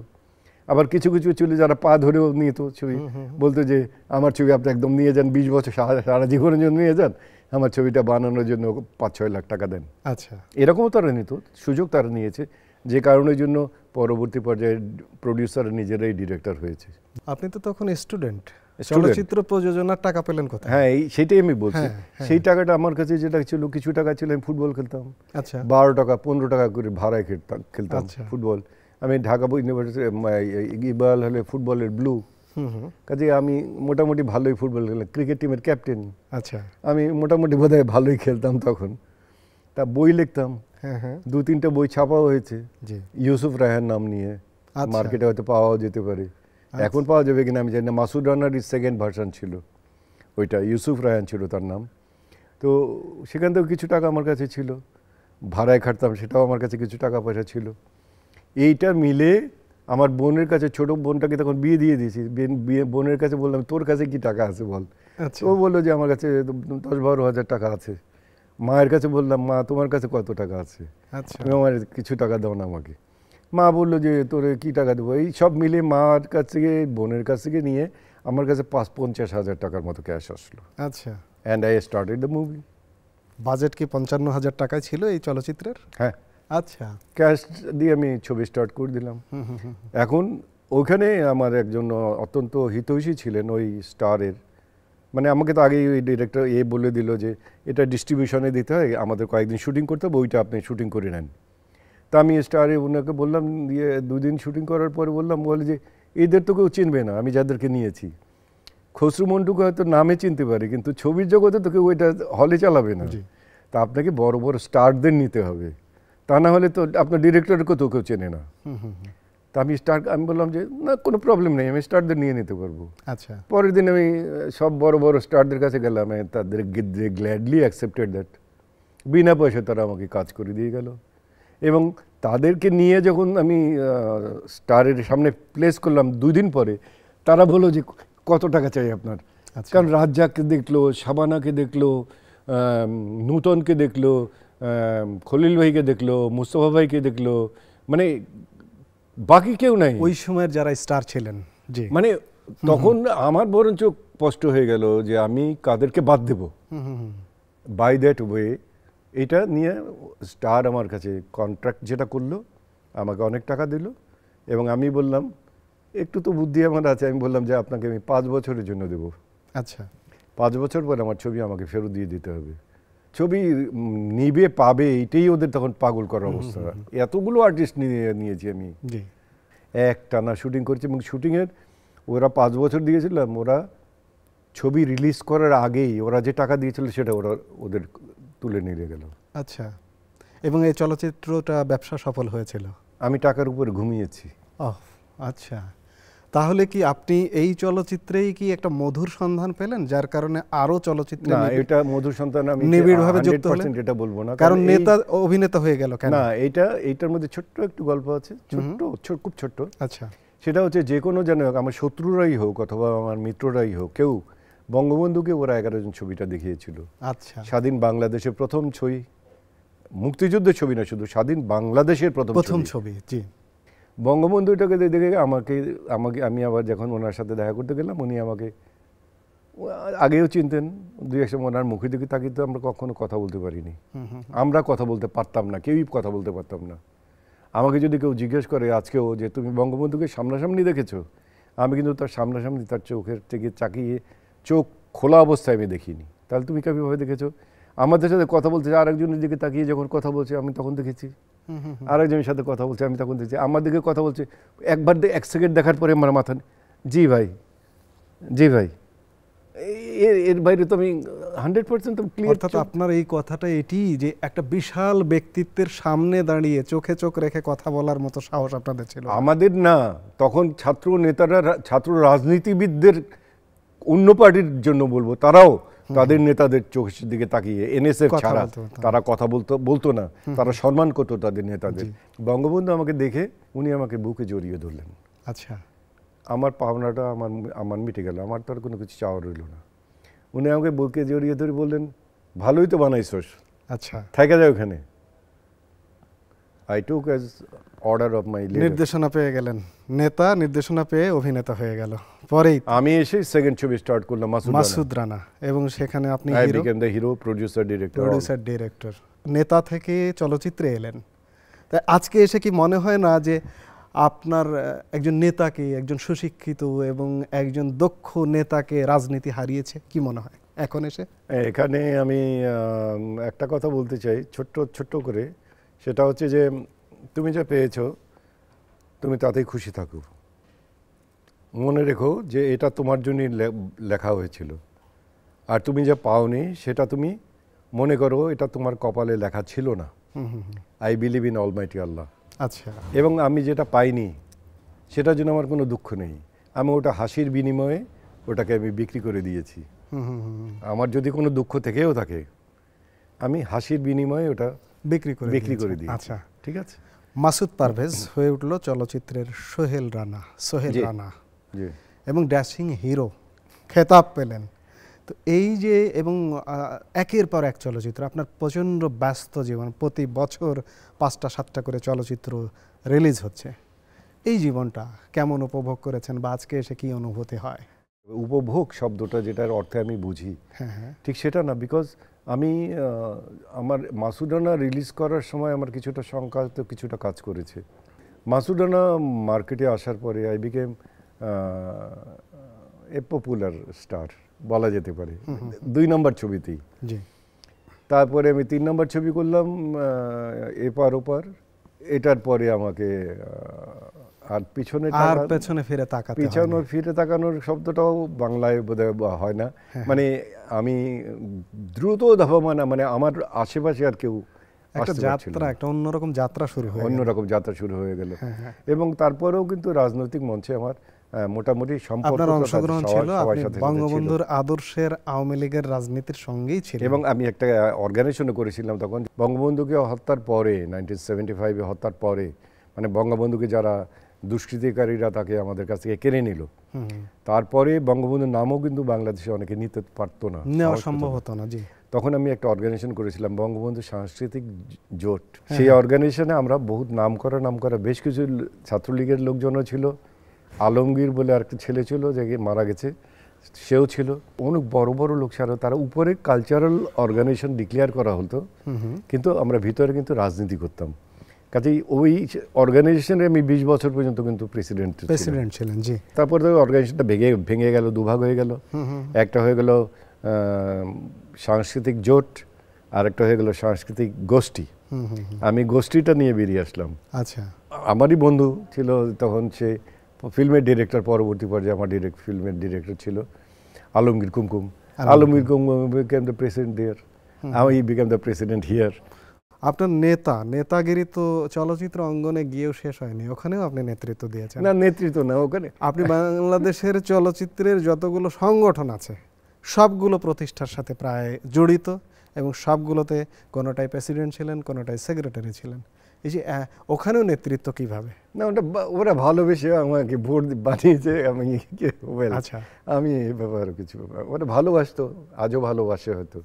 আবার কিছু কিছু ছিল যারা পা ধরেও নিত ছবি, বলতো যে আমার ছবি আপনি একদম নিয়ে যান, 20 বছর সারা জীবনের জন্য নিয়ে যান, আমার ছবিটা বানানোর জন্য 5-6 লাখ টাকা দেন। আচ্ছা, এরকমও তারা নিত, সুযোগ তারা নিয়েছে, যে কারণের জন্য পরবর্তী পর্যায়ে প্রডিউসার নিজেরাই ডিরেক্টর হয়েছে। আপনি তো তখন স্টুডেন্ট, চলচ্চিত্র প্রযোজনার টাকা পেলেন কোথায়? হ্যাঁ, সেইটাই আমি বলছি। সেই টাকাটা আমার কাছে যেটা ছিল, কিছু টাকা ছিল, আমি ফুটবল খেলতাম। আচ্ছা, 12 টাকা 15 টাকা করে ভাড়ায় খেলতাম ফুটবল। আমি ঢাকা ইউনিভার্সিটি ইকবাল হলে ফুটবলের ব্লু, কাজে আমি মোটামুটি ভালোই ফুটবল খেললাম, ক্রিকেট টিমের ক্যাপ্টেন। আচ্ছা। আমি মোটামুটি বোধহয় ভালোই খেলতাম তখন। তা বই লিখতাম, হ্যাঁ হ্যাঁ। 2-3টে বই ছাপাও হয়েছে জি। ইউসুফ রায়হান নাম নিয়ে। আচ্ছা। মার্কেটে হয়তো পাওয়াও যেতে পারে, এখন পাওয়া যাবে কিনা আমি জানি না। মাসুদ রানার সেকেন্ড ভার্সন ছিল ওইটা, ইউসুফ রায়হান ছিল তার নাম। তো সেখান থেকেও কিছু টাকা আমার কাছে ছিল, ভাড়ায় খাটতাম, সেটাও আমার কাছে কিছু টাকা পয়সা ছিল। এইটা মিলে আমার বোনের কাছে, ছোট বোনটাকে তখন বিয়ে দিয়ে দিয়েছি, বোনের কাছে বললাম তোর কাছে কি টাকা আছে বল। আচ্ছা। ও বললো যে আমার কাছে 10-12 হাজার টাকা আছে। মায়ের কাছে বললাম মা তোমার কাছে কত টাকা আছে, আচ্ছা। তুমি আমার কিছু টাকা দাও না আমাকে। মা বললো যে তোরে কি টাকা দেবো। এই সব মিলে মার কাছ থেকে বোনের কাছ থেকে নিয়ে আমার কাছে 50 হাজার টাকার মতো ক্যাশ আসলো। আচ্ছা। And I started the movie. Budget কি 55,000 টাকায় ছিল এই চলচ্চিত্রের? হ্যাঁ, আচ্ছা। ক্যাশ দিয়ে আমি ছবি স্টার্ট করে দিলাম। এখন ওইখানে আমার একজন অত্যন্ত হিতৈষী ছিলেন ওই স্টারের, মানে আমাকে তো আগেই ওই ডিরেক্টর বলে দিল যে এটা ডিস্ট্রিবিউশনে দিতে হয়, আমাদের কয়েকদিন শুটিং করতে হবে, ওইটা আপনি শুটিং করে নেন। তা আমি স্টারে ওনাকে বললাম, দিয়ে 2 দিন শুটিং করার পরে বলে যে এদের তো কেউ চিনবে না আমি যাদেরকে নিয়েছি। খসরু মন্টুকে হয়তো নামে চিনতে পারে, কিন্তু ছবির জগতে তো কেউ ওইটা হলে চালাবে না। তা আপনাকে বড় বড় স্টারদের নিতে হবে, তা না হলে তো আপনার ডিরেক্টরকে তো কেউ চেনে না। তা আমি বললাম যে না কোনো প্রবলেম নেই, আমি স্টারদের নিয়ে নিতে পারবো। আচ্ছা। পরের দিন আমি সব বড় বড় স্টারদের কাছে গেলাম, তাদের গ্ল্যাডলি অ্যাকসেপ্টেড দ্যাট, বিনা পয়সায় তারা আমাকে কাজ করে দিয়ে গেল। এবং তাদেরকে নিয়ে যখন আমি স্টারের সামনে প্লেস করলাম 2 দিন পরে, তারা বললো যে কত টাকা চাই আপনার। কারণ রাজ্জাককে দেখলো, শাবানাকে দেখলো, নূতনকে দেখলো, খলিল ভাইকে দেখলো, মুস্তফা ভাইকে দেখলো, মানে বাকি কেউ নাই ওই সময়ের যারা স্টার ছিলেন। জি। মানে তখন আমার বরঞ্চ স্পষ্ট হয়ে গেল যে আমি কাদেরকে বাদ দেব। বাই দ্যাট ওয়ে এটা নিয়ে স্টার আমার কাছে কন্ট্রাক্ট যেটা করলো, আমাকে অনেক টাকা দিল। এবং আমি বললাম একটু তো বুদ্ধি আমার আছে, আমি বললাম যে আপনাকে আমি 5 বছরের জন্য দেবো। আচ্ছা। 5 বছর পর আমার ছবি আমাকে ফেরত দিয়ে দিতে হবে। ছবি নিবে পাবে, এইটাই ওদের তখন পাগল করার অবস্থা। এতগুলো আর্টিস্ট নিয়েছি আমি, এক টানা শুটিং করছি। এবং শুটিংয়ের ওরা 5 বছর দিয়েছিলাম, ওরা ছবি রিলিজ করার আগেই ওরা যে টাকা দিয়েছিল সেটা ওদের তুলে নিয়ে গেল। আচ্ছা। এবং এই চলচ্চিত্রটা ব্যবসা সফল হয়েছিল? আমি টাকার উপর ঘুমিয়েছি। আচ্ছা। তাহলে কি আপনি এই চলচ্চিত্রেই কি একটা মধুর সন্ধান পেলেন, যার কারণে আরো চলচ্চিত্রে? না, এটা মধুর সন্তান আমি নিবিড়ভাবে যুক্ত হলেন? এটা বলবো না, কারণ নেতা অভিনেতা হয়ে গেল কেন? না, এইটার মধ্যে ছোট্ট একটু গল্প আছে, খুব ছোট্ট। আচ্ছা। সেটা হচ্ছে যে কোনো যেন আমার শত্রুরাই হোক অথবা আমার মিত্ররাই হোক, কেউ বঙ্গবন্ধুকে ওরা 11 জন ছবিটা দেখিয়েছিল। আচ্ছা। স্বাধীন বাংলাদেশের প্রথম ছবি, মুক্তিযুদ্ধের ছবি না, শুধু স্বাধীন বাংলাদেশের প্রথম ছবি। জি। বঙ্গবন্ধু এটাকে দেখে আমি আবার যখন ওনার সাথে দেখা করতে গেলাম, উনি আমাকে আগেও চিনতেন, 2-1 সময় ওনার মুখের দিকে তাকিয়ে তো আমরা কখনো কথা বলতে পারিনি। আমরা কথা বলতে পারতাম না, কেউই কথা বলতে পারতাম না। আমাকে যদি কেউ জিজ্ঞেস করে আজকেও যে তুমি বঙ্গবন্ধুকে সামনাসামনি দেখেছো, আমি কিন্তু তার সামনাসামনি তার চোখের থেকে চাকিয়ে চোখ খোলা অবস্থায় আমি দেখিনি। তাহলে তুমি কীভাবে দেখেছো? আমাদের সাথে কথা বলছে, আরেকজনের দিকে তাকিয়ে যখন কথা বলছে আমি তখন দেখেছি, আরেকজনের সাথে কথা বলছে আমি তখন দেখেছি, আমার দিকে কথা বলছে, 1 সেকেন্ড দেখার পরে আমার মাথা জি ভাই, জি ভাই, এর বাইরে তো আমি 100% ক্লিয়ার। অর্থাৎ আপনার এই কথাটা এটি যে একটা বিশাল ব্যক্তিত্বের সামনে দাঁড়িয়ে চোখে চোখ রেখে কথা বলার মতো সাহস আপনাদের ছিল? আমাদের না, তখন ছাত্র নেতারা, ছাত্র রাজনীতিবিদদের, অন্য পার্টির জন্য বলবো, তারাও তাদের নেতাদের চোখের দিকে তাকিয়ে, এনএসএফ ছাড়া তারা কথা বলতো না, তারা সম্মান করতো তাদের নেতাদের। বঙ্গবন্ধু আমাকে দেখে উনি আমাকে বুকে জড়িয়ে ধরলেন। আচ্ছা। আমার পাওনাটা আমার মিটে গেল, আমার তো আর কোনো কিছু চাওয়া রইল না। উনি আমাকে বুকে জড়িয়ে ধরে বললেন ভালোই তো বানাইছস, আচ্ছা, থেকে যায় ওখানে। I took as order of my leader. নির্দেশনা পেয়ে গেলেন, নেতা নির্দেশনা পেয়ে অভিনেতা হয়ে গেল। পরেই আমি এসে সেকেন্ড ছবি স্টার্ট করলাম, মাসুদ রানা, এবং সেখানে আপনি হিরো, প্রোডিউসার, ডিরেক্টর। নেতা থেকে চলচ্চিত্রে এলেন, তাই আজকে এসে কি মনে হয় না যে আপনার একজন নেতাকে, একজন সুশিক্ষিত এবং একজন দক্ষ নেতাকে রাজনীতি হারিয়েছে? কি মনে হয় এখন এসে? এখানে আমি একটা কথা বলতে চাই ছোট্ট করে, সেটা হচ্ছে যে তুমি যা পেয়েছো তুমি তাতেই খুশি থাকো। মনে রেখো যে এটা তোমার জন্যই লেখা হয়েছিল, আর তুমি যা পাওনি সেটা তুমি মনে করো এটা তোমার কপালে লেখা ছিল না। আই বিলিভ ইন অলমাইটি আল্লাহ। আচ্ছা, এবং আমি যেটা পাইনি সেটার জন্য আমার কোনো দুঃখ নেই। আমি ওটা হাসির বিনিময়ে ওটাকে আমি বিক্রি করে দিয়েছি। আমার যদি কোনো দুঃখ থেকেও থাকে, আমি হাসির বিনিময়ে ওটা বিক্রি করে দিয়েছি। আচ্ছা, ঠিক আছে। মাসুদ পারভেজ হয়ে উঠল চলচ্চিত্রের সোহেল রানা জি। এবং ড্যাশিং হিরো খেতাব পেলেন। তো এই যে এবং একের পর এক চলচ্চিত্র, আপনার প্রচণ্ড ব্যস্ত জীবন, প্রতি বছর 5টা-7টা করে চলচ্চিত্র রিলিজ হচ্ছে, এই জীবনটা কেমন উপভোগ করেছেন বা আজকে এসে কি অনুভূতি হয়? উপভোগ শব্দটা যেটার অর্থে আমি বুঝি, হ্যাঁ, ঠিক সেটা না। বিকজ আমি আমার মাসুদ রানা রিলিজ করার সময় আমার কিছুটা শঙ্কা তো কিছুটা কাজ করেছে। মাসুদ রানা মার্কেটে আসার পরে I became a popular star বলা যেতে পারে 2 নম্বর ছবিতেই। জি। তারপরে আমি 3 নম্বর ছবি করলাম এপার ওপার। এটার পরে আমাকে আর পেছনে ফিরে তাকানোর শব্দটাও বাংলায় বোধহয় হয় না। মানে আমি দ্রুত ধাবমান, মানে আমার আশেপাশে আর কেউ একটা অন্যরকম যাত্রা শুরু হয়ে গেল। এবং তারপরেও কিন্তু রাজনৈতিক মঞ্চে আমার মোটামুটি সম্পর্ক, আপনার অংশগ্রহণ ছিল, আপনি বঙ্গবন্ধুর আদর্শের আওয়ামী লীগের রাজনীতির সঙ্গেই ছিলেন। এবং আমি একটা অর্গানাইজেশনও করেছিলাম তখন বঙ্গবন্ধুকে হত্যার পরে, 1975-এ হত্যার পরে, মানে বঙ্গবন্ধুকে যারা দুষ্কৃতিকারীরা তাকে আমাদের কাছ থেকে কেড়ে নিল, তারপরে বঙ্গবন্ধুর নামও কিন্তু বাংলাদেশে অনেকে নিতে পারতো না, নেওয়া সম্ভব হতো না। জি। তখন আমি একটা অর্গানাইজেশন করেছিলাম বঙ্গবন্ধু সাংস্কৃতিক জোট। সেই অর্গানাইজেশনে আমরা বহুত নাম করা বেশ কিছু ছাত্রলীগের লোকজনও ছিল। আলমগীর বলে আরেকটা ছেলে ছিল যে মারা গেছে, সেও ছিল। অনেক বড় বড় লোক ছিল। তারা উপরে কালচারাল অর্গানাইজেশন ডিক্লেয়ার করা হতো, কিন্তু আমরা ভিতরে কিন্তু রাজনীতি করতাম। কাজেই ওই অর্গানাইজেশনে আমি 20 বছর পর্যন্ত কিন্তু প্রেসিডেন্ট ছিলেন। জি। তারপরে অর্গানাইজেশনটা ভেঙে গেল, দুভাগ হয়ে গেল। একটা হয়ে গেল সাংস্কৃতিক জোট, আর একটা হয়ে গেল সাংস্কৃতিক গোষ্ঠী। আমি গোষ্ঠীটা নিয়ে বেরিয়ে আসলাম। আচ্ছা। আমারই বন্ধু ছিল তখন, সে ফিল্মের ডিরেক্টর, পরবর্তী পর্যায়ে আমার ফিল্মের ডিরেক্টর ছিল Alamgir Kumkum. Alamgir Kumkum became the president there, he became the president here. আপনার নেতাগিরি তো চলচ্চিত্র অঙ্গনে গিয়েও শেষ হয়নি, ওখানেও আপনি নেতৃত্ব দিয়েছেন। না, নেতৃত্ব না, ওখানে আপনি বাংলাদেশের চলচ্চিত্রের যতগুলো সংগঠন আছে সবগুলো প্রতিষ্ঠার সাথে প্রায় জড়িত, এবং সবগুলোতে কোনোটাই প্রেসিডেন্ট ছিলেন, কোনোটাই সেক্রেটারি ছিলেন। এই যে ওখানেও নেতৃত্ব কিভাবে? না, ওরা ভালোবেসে আমাকে ভোট বানিয়েছে। আচ্ছা, আমি এই ব্যাপারে কিছু, ওরা ভালোবাসতো, আজও ভালোবাসে হয়তো।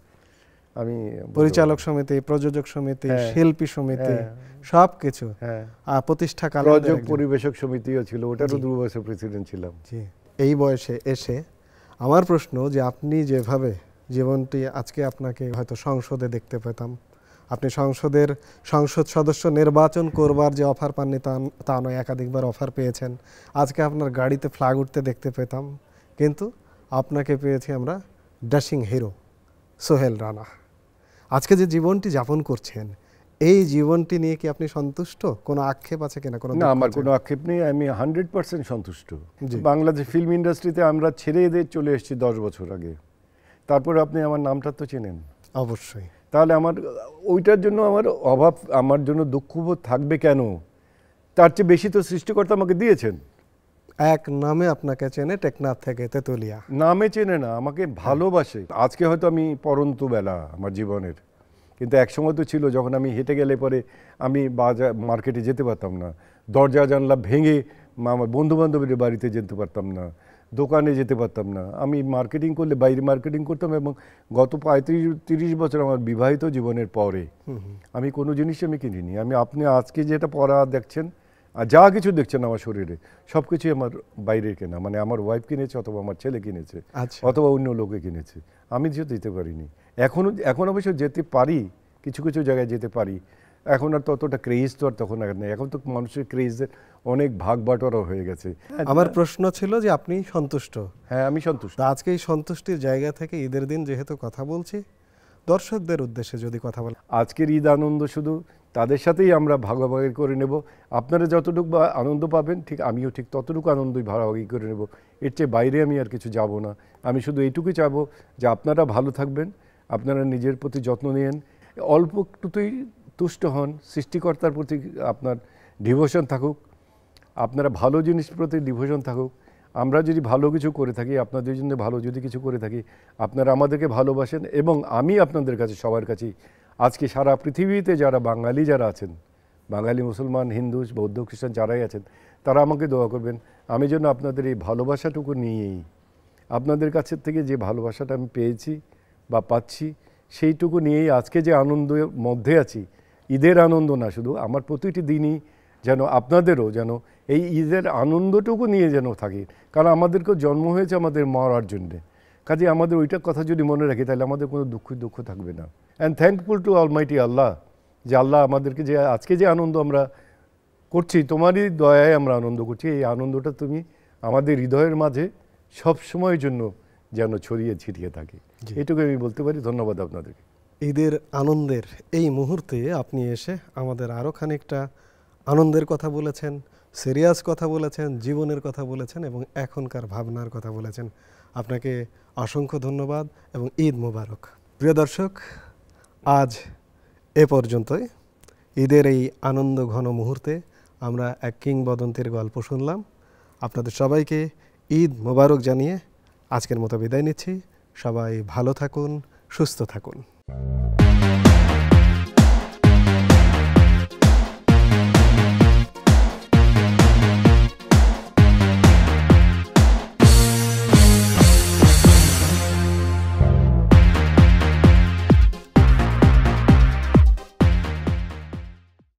আমি পরিচালক সমিতি, প্রযোজক সমিতি, শিল্পী সমিতি, সবকিছু প্রতিষ্ঠাকাল, পরিবেশক সমিতিও ছিল, ওটারও 2 বছর প্রেসিডেন্ট ছিলাম। জি। এই বয়সে এসে আমার প্রশ্ন যে আপনি যেভাবে জীবনটি, আজকে আপনাকে হয়তো সংসদে দেখতে পেতাম, আপনি সংসদ সদস্য নির্বাচন করবার যে অফার পাননি তা নয়, একাধিকবার অফার পেয়েছেন। আজকে আপনার গাড়িতে ফ্ল্যাগ উঠতে দেখতে পেতাম, কিন্তু আপনাকে পেয়েছি আমরা ড্যাশিং হিরো সোহেল রানা। আজকে যে জীবনটি যাপন করছেন, এই জীবনটি নিয়ে কি আপনি সন্তুষ্ট? কোনো আক্ষেপ আছে কিনা? না, আমার কোনো আক্ষেপ নেই। আমি 100% সন্তুষ্ট। বাংলাদেশ ফিল্ম ইন্ডাস্ট্রিতে আমরা ছেড়ে চলে এসেছি 10 বছর আগে। তারপরে আপনি আমার নামটা তো চেনেন অবশ্যই। তাহলে আমার ওইটার জন্য আমার অভাব, আমার জন্য দুঃখবোধ থাকবে কেন? তার চেয়ে বেশি তো সৃষ্টিকর্তা আমাকে দিয়েছেন। এক নামে আপনাকে চেনে, টেকনাফ থেকে তেতুলিয়া। নামে চেনে না, আমাকে ভালোবাসে। আজকে হয়তো আমি পরন্ত বেলা আমার জীবনের, কিন্তু একসময় তো ছিল যখন আমি হেঁটে গেলে পরে আমি বাজার মার্কেটে যেতে পারতাম না, দরজা জানলা ভেঙে আমার বন্ধুবান্ধবের বাড়িতে যেতে পারতাম না, দোকানে যেতে পারতাম না। আমি মার্কেটিং করলে বাইরে মার্কেটিং করতাম। এবং গত 35-30 বছর আমার বিবাহিত জীবনের পরে আমি কোনো জিনিস আমি কিনিনি। আপনি আজকে যেটা পরা দেখছেন আর যা কিছু দেখছেন আমার শরীরে, সব কিছুই আমার বাইরে কেনা। মানে আমার ওয়াইফ কিনেছে, অথবা আমার ছেলে কিনেছে, অথবা অন্য লোকে কিনেছে। আমি যেতে পারিনি। এখন অবশ্য যেতে পারি, কিছু কিছু জায়গায় যেতে পারি। এখন আর ততটা ক্রেজ তো আর তখন আর নেই। এখন তো মানুষের ক্রেজের অনেক ভাগ বাটোয়ারা হয়ে গেছে। আমার প্রশ্ন ছিল যে আপনি সন্তুষ্ট? হ্যাঁ, আমি সন্তুষ্ট। আজকে এই সন্তুষ্টির জায়গা থেকে ঈদের দিন যেহেতু কথা বলছি, দর্শকদের উদ্দেশ্যে যদি কথা বলেন। আজকের ঈদ আনন্দ শুধু তাদের সাথেই আমরা ভাগাভাগি করে নেব। আপনারা যতটুকু আনন্দ পাবেন ঠিক আমিও ঠিক ততটুকু আনন্দই ভাগাভাগি করে নেব। এর চেয়ে বাইরে আমি আর কিছু যাব না। আমি শুধু এইটুকুই চাইবো যে আপনারা ভালো থাকবেন, আপনারা নিজের প্রতি যত্ন নেন, অল্প একটুতেই তুষ্ট হন, সৃষ্টিকর্তার প্রতি আপনার ডিভোশন থাকুক, আপনারা ভালো জিনিসের প্রতি ডিভোশন থাকুক। আমরা যদি ভালো কিছু করে থাকি, আপনাদের জন্য ভালো যদি কিছু করে থাকি, আপনারা আমাদেরকে ভালোবাসেন। এবং আমি আপনাদের কাছে সবার কাছেই আজকে সারা পৃথিবীতে যারা বাঙালি যারা আছেন, বাঙালি মুসলমান হিন্দু বৌদ্ধ খ্রিস্টান যারাই আছেন, তারা আমাকে দোয়া করবেন আমি যেন আপনাদের এই ভালোবাসাটুকু নিয়েই, আপনাদের কাছের থেকে যে ভালোবাসাটা আমি পেয়েছি বা পাচ্ছি সেইটুকু নিয়েই আজকে যে আনন্দের মধ্যে আছি, ঈদের আনন্দ না শুধু, আমার প্রতিটি দিনই যেন আপনাদেরও যেন এই ঈদের আনন্দটুকু নিয়ে যেন থাকি। কারণ আমাদেরকেও জন্ম হয়েছে আমাদের মরার জন্যে, কাজে আমাদের ওইটার কথা যদি মনে রাখি তাহলে আমাদের কোনো দুঃখ থাকবে না। অ্যান্ড থ্যাঙ্কফুল টু অলমাইটি আল্লাহ, যে আল্লাহ আমাদেরকে যে আজকে যে আনন্দ আমরা করছি, তোমারই দয়ায় আমরা আনন্দ করছি। এই আনন্দটা তুমি আমাদের হৃদয়ের মাঝে সব সময়ের জন্য যেন ছড়িয়ে ছিটিয়ে থাকে, এটুকু আমি বলতে পারি। ধন্যবাদ আপনাদেরকে। ঈদের আনন্দের এই মুহূর্তে আপনি এসে আমাদের আরও খানিকটা আনন্দের কথা বলেছেন, সিরিয়াস কথা বলেছেন, জীবনের কথা বলেছেন এবং এখনকার ভাবনার কথা বলেছেন। আপনাকে অসংখ্য ধন্যবাদ এবং ঈদ মোবারক। প্রিয় দর্শক, আজ এ পর্যন্তই। ঈদের এই আনন্দ ঘন মুহূর্তে আমরা এক কিংবদন্তির গল্প শুনলাম। আপনাদের সবাইকে ঈদ মোবারক জানিয়ে আজকের মতো বিদায় নিচ্ছি। সবাই ভালো থাকুন, সুস্থ থাকুন।